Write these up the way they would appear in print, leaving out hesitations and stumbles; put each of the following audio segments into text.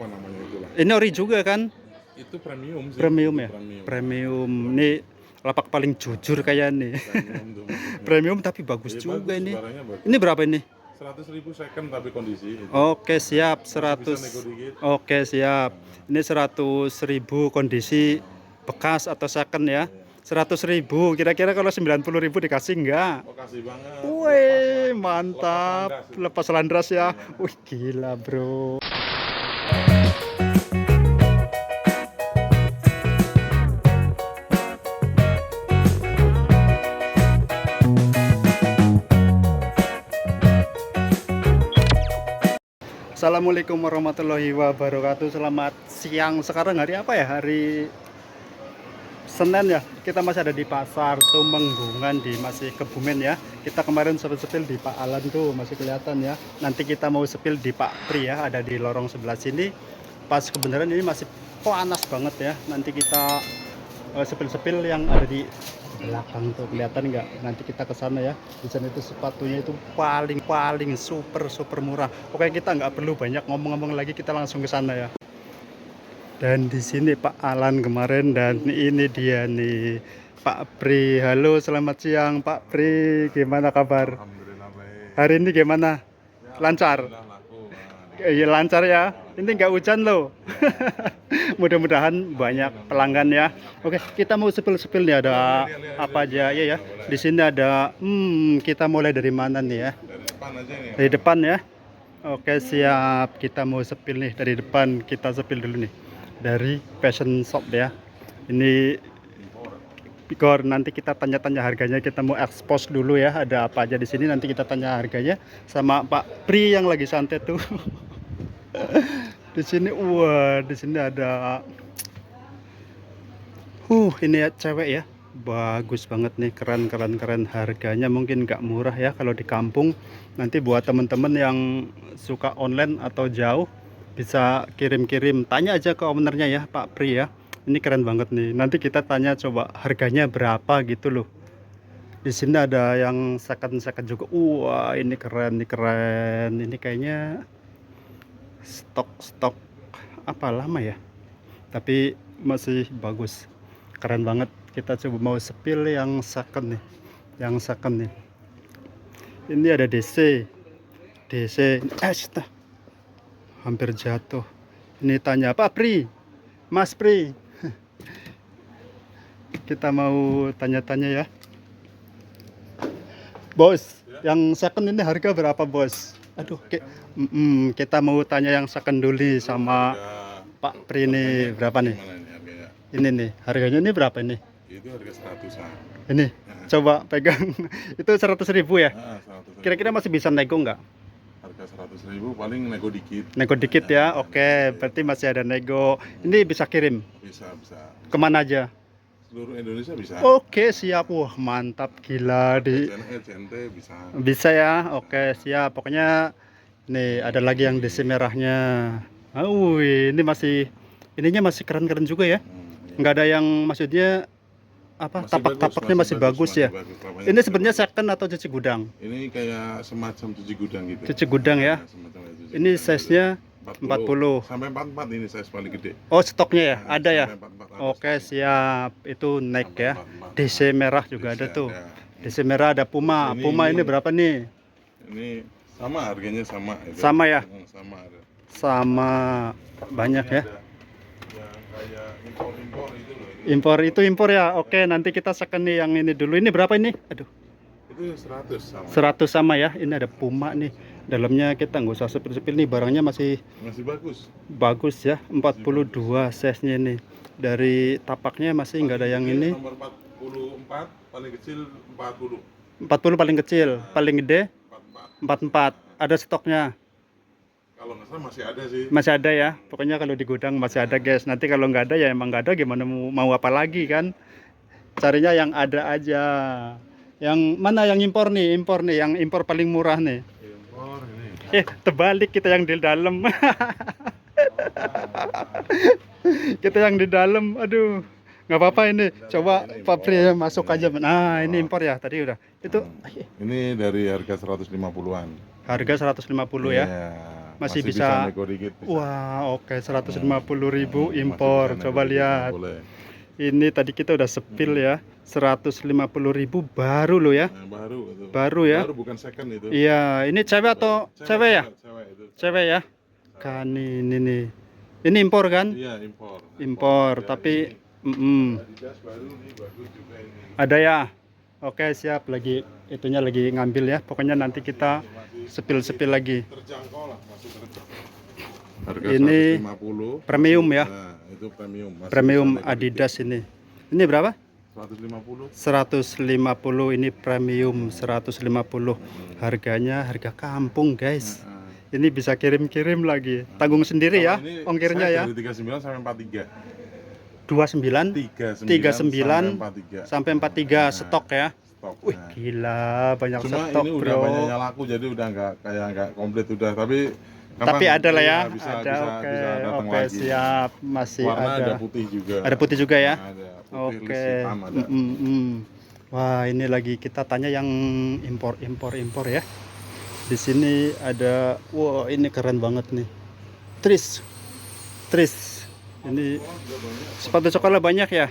apa namanya itulah. Ini ori juga kan? Itu premium sih. Premium Itu ya? Premium. Premium. Ini lapak paling jujur kayak nih. Premium tuh maksudnya. Premium tapi bagus Iya, juga bagus, ini. barangnya bagus. Ini berapa ini? 100.000 second tapi kondisi itu. Oke, siap. Masih bisa 100. nego dikit. Oke, siap. Ini 100.000 kondisi bekas atau second ya. 100.000. Kira-kira kalau 90.000 dikasih enggak? Oh, kasih banget. Wih, mantap. Lepas Lepas landras ya. Wih, gila, bro. Assalamualaikum warahmatullahi wabarakatuh. Selamat siang. Sekarang hari apa ya? Hari Senin ya. Kita masih ada di pasar Tumenggungan masih Kebumen ya. Kita kemarin sepil di Pak Alan tuh masih kelihatan ya. Nanti kita mau sepil di Pak Pri ya, ada di lorong sebelah sini. Pas kebenaran ini masih panas banget ya. Nanti kita sepil-sepil yang ada di belakang tuh, kelihatan nggak? Nanti kita ke sana ya. Di sana itu sepatunya itu paling super murah. Pokoknya kita nggak perlu banyak ngomong-ngomong lagi, kita langsung ke sana ya. Dan di sini Pak Alan kemarin, dan ini dia nih Pak Pri. Halo, selamat siang Pak Pri. Gimana kabar? Alhamdulillah baik. Hari ini gimana? Lancar? Alhamdulillah laku. Iya, lancar ya. Ini nggak hujan loh. Mudah-mudahan banyak pelanggan ya. Oke, kita mau sepil-sepil nih, ada apa aja ya ya. Di sini ada kita mulai dari mana nih ya? Dari depan aja nih. Dari depan ya. Oke, siap. Kita mau sepil nih dari depan. Kita sepil dulu nih. Dari Fashion Shop ya. Ini Bigor, nanti kita tanya-tanya harganya, kita mau expose dulu ya, ada apa aja di sini, nanti kita tanya harganya sama Pak Pri yang lagi santai tuh. Di sini wah, di sini ada ini ya, cewek ya. Bagus banget nih, keren harganya mungkin nggak murah ya kalau di kampung. Nanti buat temen-temen yang suka online atau jauh bisa kirim-kirim, tanya aja ke ownernya ya Pak Pri ya. Ini keren banget nih. Nanti kita tanya coba harganya berapa gitu loh. Di sini ada yang second juga. Wah, ini keren. Ini kayaknya stok apa lama ya. Tapi masih bagus. Keren banget. Kita coba mau sepil yang second nih. Ini ada DC. Hampir jatuh. Ini tanya Pak Pri. Mas Pri. Kita mau tanya-tanya ya. Bos, yang second ini harga berapa, Bos? Aduh, kita mau tanya yang second dulu nih sama Pak Pri ini berapa nih? Ini nih, harganya ini berapa ini? Itu harga 100-an. Ini, coba pegang. Itu 100.000 ya? 100.000. Kira-kira masih bisa nego nggak? Harga 100.000 paling nego dikit. Nego dikit ya, oke. Berarti masih ada nego. Ini bisa kirim? Bisa. Kemana aja? Seluruh Indonesia bisa. Oke, siap. Wah, mantap, gila. CNT bisa. Bisa ya, oke, siap. Pokoknya nih ada lagi yang DC merahnya. Ini ininya masih keren juga ya. Nggak ada yang maksudnya apa, tapak-tapaknya masih bagus ya. Ini sebenarnya second atau cuci gudang? Ini kayak semacam cuci gudang gitu. Cuci gudang ya. Ini size-nya 40 sampai 44, ini size paling gede. Oh, stoknya ya? Ada ya? 44 Oke, siap. Itu naik ya. 44. DC merah juga ada tuh. DC merah ada Puma. Puma ini berapa nih? Ini sama harganya sama. Sama ya? Sama ada. Sama banyak ya. Yang kayak impor itu loh. Impor ya. Oke, nanti kita second nih yang ini dulu. Ini berapa ini? Aduh. Itu 100 sama. 100 sama ya. Ini ada Puma nih. Dalamnya kita nggak usah sepil-sepil nih, barangnya masih bagus ya. 42 size-nya ini. Dari tapaknya masih nggak ada yang ini. Nomor 44, paling kecil 40. 40 paling kecil, paling gede 44. Ada stoknya. Kalau nggak salah masih ada sih. Masih ada ya. Pokoknya kalau di gudang masih ada, guys. Nanti kalau nggak ada ya emang nggak ada, gimana mau apa lagi kan? Carinya yang ada aja. Yang mana yang impor nih? Yang impor paling murah nih. Impor ini. Terbalik, kita yang di dalam. Kita yang di dalam. Aduh. Nggak apa-apa ini. Coba Pak Pri masuk aja. Nah, ini impor ya. Tadi udah. Itu ini dari harga 150-an. harga 150 ya. Iya. masih bisa. nego dikit. Bisa. Wah, oke, 150.000 Masih impor. bisa Coba nego dikit, lihat. boleh. Ini tadi kita udah sepil ya. 150.000 baru loh ya. Nah, baru itu. Baru ya. Baru bukan second itu. Iya, ini cewek atau cewek ya? Cewek itu. Cewek ya. Kan ini nih. Ini impor kan? Iya, impor. Impor, Ya, tapi ini Adidas baru nih, bagus juga ini. ada ya. Oke, siap, lagi itunya lagi ngambil ya. Pokoknya nanti kita sepil-sepil lagi. Terjangkau lah, masih terjangkau. Harga Ini 150. premium ya. Nah, itu premium. Masih Premium bisa nego Adidas dikit. ini. Ini berapa? 150. 150, ini premium 150. Harganya harga kampung, guys. Ini bisa kirim-kirim lagi. Tanggung sendiri ya Kalau ini ongkirnya saya ya. Dari 39 sampai 43. 29 39 39 sampai 43 stok ya. Stok. Wih, Nah. gila, banyak Cuma stok, ini udah bro. banyak yang laku, jadi udah nggak komplit udah, tapi Ada lah ya. bisa, Ada, oke. bisa datang Oke, lagi. siap. Masih Warna ada. ada putih juga. Ada putih juga ya. Nah, ada putih, Oke. list hitam ada. Wah, ini lagi kita tanya yang impor ya. Di sini ada, wah, ini keren banget nih. Tris. Ini sepatu sekolah banyak ya.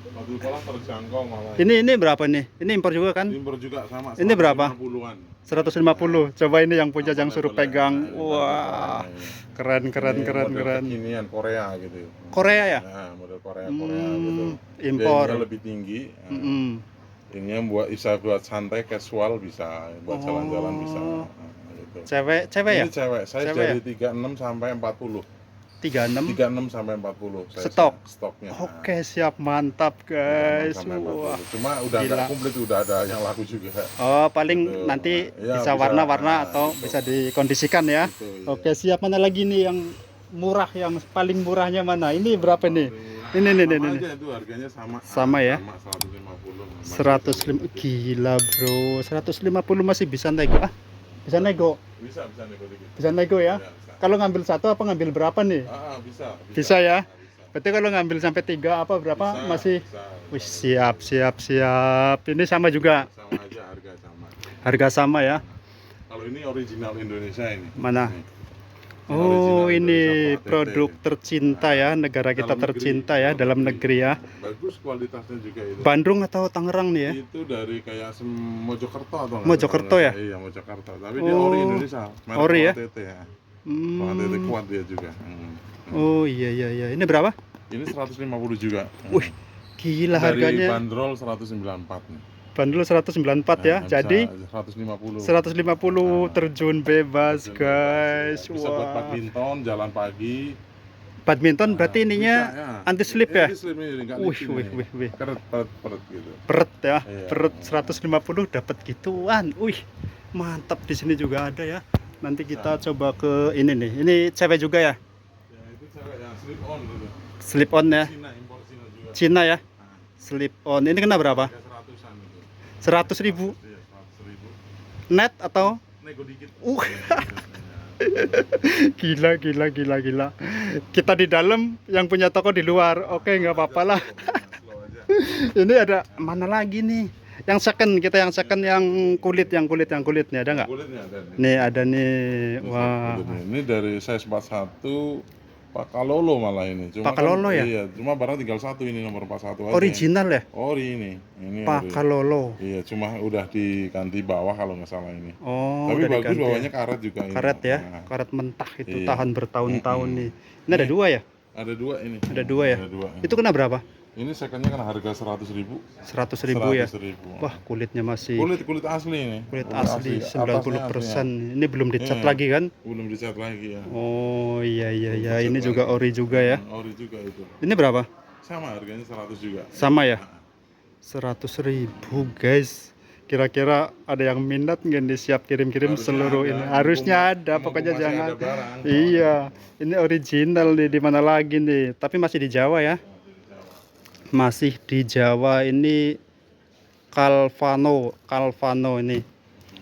Sepatu sekolah terjangkau malah. Ini berapa nih? Ini impor juga kan? Impor juga sama. Ini berapa? 150-an. 150. Coba ini yang punya yang suruh Boleh, pegang. boleh. Wah, keren. Model kekinian Korea gitu. Korea ya? Nah, model Korea gitu. Impor. Biayanya lebih tinggi. Mm-mm. Ini bisa buat santai, casual bisa, buat jalan-jalan bisa. Nah, gitu. Cewek ya? Ini cewek. Saya Cewek dari 36 sampai 40. 36 36 sampai 40 saya stoknya. Oke, siap, mantap guys. 36 sampai 40. Wah. Cuma udah Gila. nggak komplit, udah ada yang laku juga. Oh, paling Gitu. nanti Ya, bisa bisa, warna-warna atau gitu. bisa dikondisikan ya. Gitu, iya. Oke, siap. Mana lagi nih yang murah, yang paling murahnya mana? Ini berapa nih? Ini. Sama aja itu harganya sama. Sama ya? Sama 150. 105. Gila, bro. 150 masih bisa nego. Bisa nego. Bisa nego dikit. Bisa nego ya. Bisa. Kalau ngambil satu apa ngambil berapa nih? Bisa. Bisa ya? Bisa. Berarti kalau ngambil sampai 3 apa berapa Bisa, masih? bisa. Wih, siap. Ini sama juga. Sama aja, harga sama. Harga sama ya. Kalau ini original Indonesia ini. Mana? Ini. Oh, Original ini Indonesia, Pak produk TT. tercinta ya, negara kita Dalam negeri. tercinta ya, dalam negeri ya. Bagus kualitasnya juga itu. Bandung atau Tangerang nih ya? Itu dari kayak Mojokerto atau nggak? Mojokerto ya? Iya, Mojokerto. Tapi dia Oh, ori Indonesia. Merek ori ya? TT ya. Hmm. TT kuat dia juga. Oh iya. Ini berapa? Ini 150 juga. Wih, gila Dari harganya. bandrol 194 nih. Bandul 194 ya. Nah, Jadi bisa 150. 150 terjun bebas, guys. Bisa buat Wah. badminton, jalan pagi. Badminton berarti ininya Bisa, ya. anti slip ya? Anti slip ini, nggak Wih, licin ini. wih. Peret gitu. Peret ya. Iya. Peret 150 dapat gituan. Wih, mantap. Di sini juga ada ya. Nanti kita coba ke ini nih. Ini cewek juga ya? Ya, itu cewek yang slip on gitu. Slip on ya. Cina, impor Cina juga. Cina ya. Slip on. Ini kena berapa? Harga 100-an gitu. 100.000 Iya, 100.000. net atau? Nego dikit. Gila. Kita di dalam, yang punya toko di luar. Oke, nggak apa-apa lah. Slow aja. Ini ada mana lagi nih? Yang second, kita yang second yang kulit nih ada nggak? Kulitnya ada nih. Nih ada nih. Wah. Kulitnya. Ini dari size 41 Pakalolo malah ini. Cuma Pakalolo ya? Iya, cuma barang tinggal satu ini nomor 41 aja. Original ya? Ori ini. Ini ori. Pakalolo. Iya, cuma udah diganti bawah kalau nggak salah ini. Oh, Tapi udah bagus diganti ya? bawahnya karet juga ini. Karet ya? Nah, Karet mentah itu Iya. tahan bertahun-tahun nih. Ini ada dua ya? ada dua ini. Ada dua ya? Ada dua. Itu kena berapa? Ini secondnya kan harga 100.000. 100.000 ya? 100.000. Wah, kulitnya masih Kulit asli ini. kulit asli Atasnya 90%. Ini belum dicat Iya. lagi kan? belum dicat lagi ya. Oh iya. dicat Ini lagi. juga ori juga ya. Ori juga itu. Ini berapa? Sama harganya 100 juga. Sama ya? 100.000 guys. Kira-kira ada yang minat nggak nih, siap kirim-kirim Harusnya seluruh ada. ini? Harusnya ada, Mumpung pokoknya masih jangan. ada barang. Iya, ini original nih, di mana lagi nih? Tapi masih di Jawa ya? Masih di Jawa. Ini Calvano ini.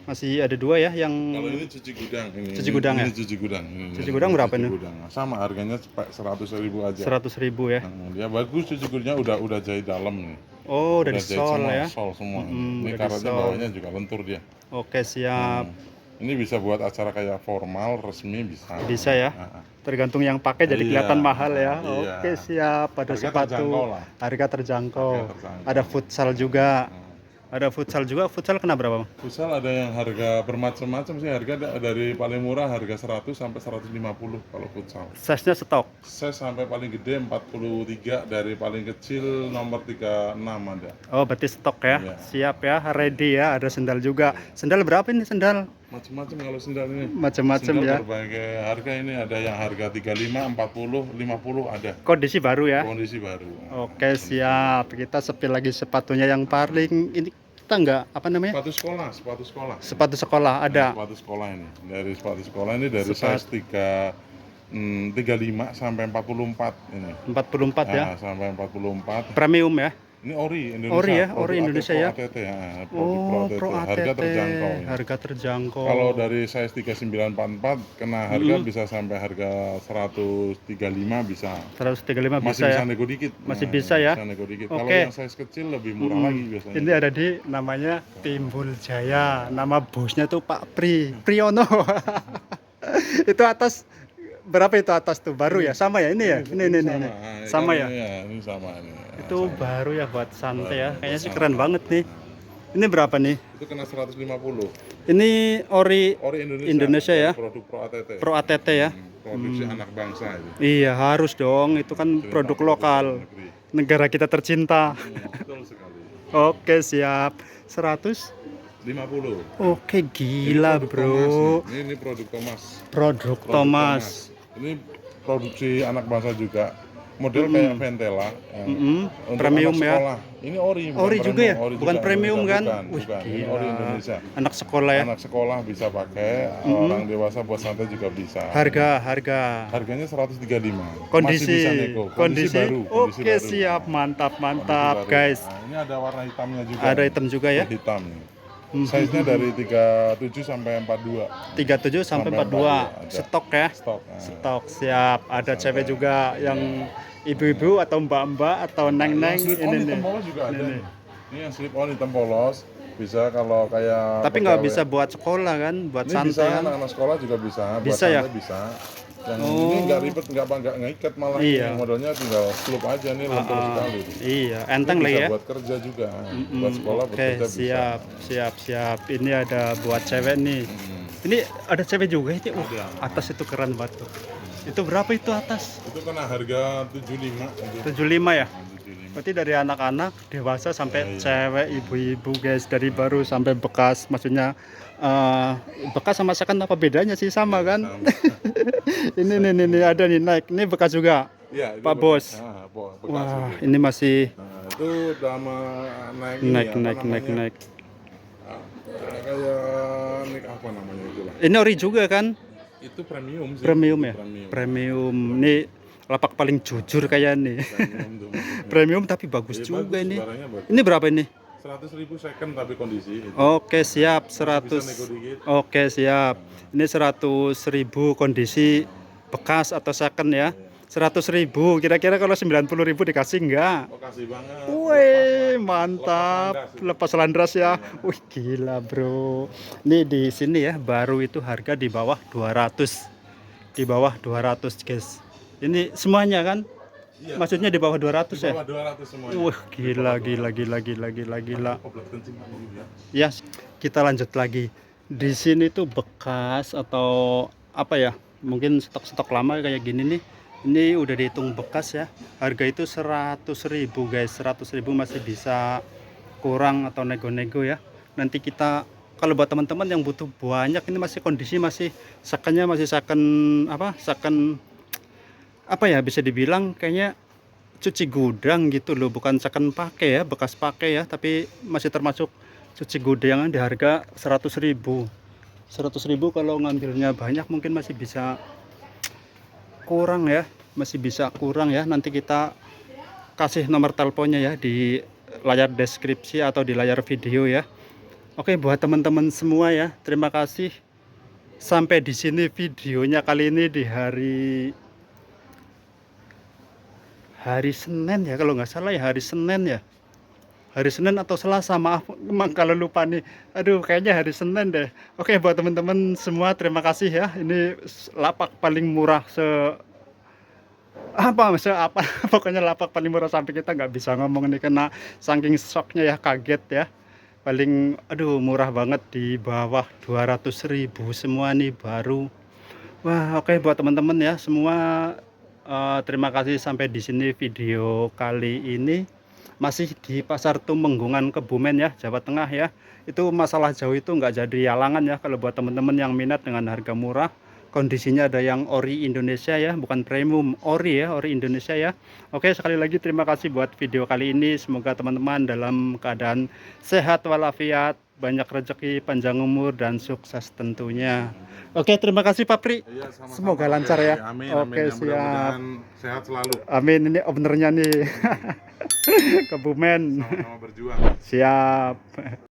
Masih ada dua ya yang Kalau ini cuci gudang ini. Cuci gudang ya? Ini cuci gudang. Cuci gudang berapa cuci nih? gudang. Sama harganya 100.000 aja. 100.000 ya? Dia bagus, cuci gudangnya udah jahit dalam nih. Oh, udah Jahit disol semua, ya? sol semua. Mm-mm, Ini udah karetnya disol. bawahnya juga lentur dia. Oke, siap. Ini bisa buat acara kayak formal, resmi bisa. Bisa ya. Nah, Tergantung yang pakai jadi Iya, kelihatan mahal ya. iya. Oke, siap. Ada Harga sepatu. terjangkau lah. Harga terjangkau. Harga terjangkau. Ada futsal juga. Nah, Ada futsal juga. Futsal kena berapa, Bang? futsal ada yang harga bermacam-macam sih, harga dari paling murah harga 100 sampai 150 kalau futsal. Size-nya stok. Saya sampai paling gede 43, dari paling kecil nomor 36 ada. Oh, berarti stok ya. Iya. Siap ya, ready ya. Ada sendal juga. Sendal berapa ini sendal? Macam-macam kalau sendal ini. Macam-macam Sendal ya. berbagai harga ini, ada yang harga 35, 40, 50 ada. Kondisi baru ya. Kondisi baru. Oke, siap. Kita sepil lagi sepatunya yang paling ini kita enggak apa namanya? Sepatu sekolah, sepatu sekolah. Sepatu sekolah ada. Sepatu sekolah ini. Dari sepatu sekolah ini dari Sepat- size 35 sampai 44 ini. 44 ya. Nah, sampai 44. Premium ya. Ini ori Indonesia. Ori ya, produk ori Indonesia ya. Pro ATT, ya. Oh, Produk Pro ATT. Harga terjangkau. ini. Harga terjangkau. Kalau dari size 3944 kena harga bisa sampai harga 135 bisa. 135 Masih bisa bisa ya. nego dikit. Masih bisa ya? Bisa nego dikit. Oke. Kalau yang size kecil lebih murah lagi biasanya. Ini ada di namanya Timbul Jaya. Nama bosnya tuh Pak Priyono. Itu atas berapa itu atas tuh? Baru ya? Sama ya ini ya? Ini. Sama ya? Ini sama ini. Itu baru ya buat santai ya. Kayaknya sih keren banget nih. Ini berapa nih? Itu kena 150. Ini ori Ori Indonesia ya. Produk Pro ATT. Pro ATT ya. Produksi anak bangsa itu. Iya, harus dong. Itu kan produk lokal. Negeri. Negara kita tercinta. Betul sekali. Oke, siap. 150. 50. Oke, gila, Ini produk bro. Thomas nih. Ini produk Thomas. Produk Thomas. Ini produksi anak bangsa juga. Model kayak Ventela. Untuk Premium anak ya. sekolah. Ini ori. bukan Ori juga ya? Ori Bukan juga, premium Indonesia. kan? Bukan, Wih, bukan. Ini gila. ori Indonesia. Anak sekolah ya. Anak sekolah bisa pakai, orang dewasa buat santai juga bisa. Harga. Harganya 135. Kondisi. Masih bisa nego. Kondisi. Baru. Kondisi Oke, baru. siap. Mantap, Kondisi mantap, baru. guys. Nah, ini ada warna hitamnya juga. Ada item juga ya. Hitam nih. Size-nya dari 37 sampai 42. 37 sampai 42. Stok ya. Stok. Nah. Stok siap. Ada cewek juga yang ibu-ibu atau mbak-mbak atau neng-neng Slip on ini hitam nih. polos juga ada. Ini. Ini yang slip on hitam polos. Bisa kalau kayak Tapi nggak pegawai. bisa buat sekolah kan, buat Ini bisa santai kan. anak-anak sekolah juga bisa. Bisa buat ya? santai bisa. Yang ini nggak ribet, nggak ikat malah. Iya. Modelnya tinggal slip aja nih, lentur sekali. Iya, Ini enteng lah bisa ya. buat kerja juga. Buat sekolah, buat Oke, kerja siap, bisa. siap. Ini ada buat cewek nih. Ini ada cewek juga itu. Ada. Atas itu keren banget tuh. Itu berapa itu atas? Itu kena harga 75. Itu. 75 ya? 75. Berarti dari anak-anak, dewasa sampai cewek, ibu-ibu guys, dari baru sampai bekas, maksudnya bekas sama second apa bedanya sih sama kan? ini nih ada nih naik, ini bekas juga. Iya, itu Pak Bos. bekas Wah, itu. ini masih Nah, itu lama naik ini, apa namanya? naik. Kayak naik apa namanya itu lah. Ini ori juga kan? Itu premium sih. Premium ya? Premium. Premium. Ini lapak paling jujur kayak nih. Premium tuh maksudnya. Premium tapi bagus Jadi juga bagus, ini. barangnya bagus. Ini berapa ini? 100.000 second tapi kondisi itu. Oke, siap. Bisa 100. nego dikit. Oke, siap. Ini 100.000 kondisi bekas atau second ya. 100.000. Kira-kira kalau 90.000 dikasih enggak? Oh, kasih banget. Wih, mantap. Lepas landras ya. Wih, gila, Bro. Ini di sini ya, baru itu harga di bawah 200. Di bawah 200, guys. Ini semuanya kan? Iya. Maksudnya di bawah 200 ya? Bawah 200 semuanya. Wah, gila. Koplet kencing juga. Ya, kita lanjut lagi. Di sini tuh bekas atau apa ya? Mungkin stok-stok lama kayak gini nih. Ini udah dihitung bekas ya. Harga itu 100.000 guys. 100.000 masih bisa kurang atau nego-nego ya. Nanti kita kalau buat teman-teman yang butuh banyak, ini masih kondisi masih secondnya masih second apa ya, bisa dibilang kayaknya cuci gudang gitu loh, bukan second pakai ya, bekas pakai ya, tapi masih termasuk cuci gudang di harga 100.000. 100.000 kalau ngambilnya banyak mungkin masih bisa kurang ya, nanti kita kasih nomor teleponnya ya di layar deskripsi atau di layar video ya. Oke, buat teman-teman semua ya, terima kasih sampai di sini videonya kali ini di hari Senin ya, kalau nggak salah ya, hari Senin ya. hari Senin atau Selasa, maaf emang kalau lupa nih. Aduh, kayaknya hari Senin deh. Oke, buat teman-teman semua terima kasih ya. Ini lapak paling murah apa pokoknya lapak paling murah sampai kita nggak bisa ngomong nih karena saking shocknya ya, kaget ya. Paling aduh murah banget, di bawah 200.000 semua nih baru. Wah, oke buat teman-teman ya semua, terima kasih sampai di sini video kali ini. Masih di Pasar Tumenggungan Kebumen ya, Jawa Tengah ya. Itu masalah jauh itu nggak jadi halangan ya kalau buat teman-teman yang minat dengan harga murah. Kondisinya ada yang ori Indonesia ya, bukan premium, ori ya, ori Indonesia ya. Oke, sekali lagi terima kasih buat video kali ini. Semoga teman-teman dalam keadaan sehat walafiat, banyak rezeki, panjang umur dan sukses tentunya. Oke, terima kasih Pak Pri. Iya, sama-sama. Semoga lancar ya. Amin, Oke, amin. Ya, siap. mudah-mudahan sehat selalu. Amin, ini ownernya nih. Kebumen. Sama-sama berjuang. Siap.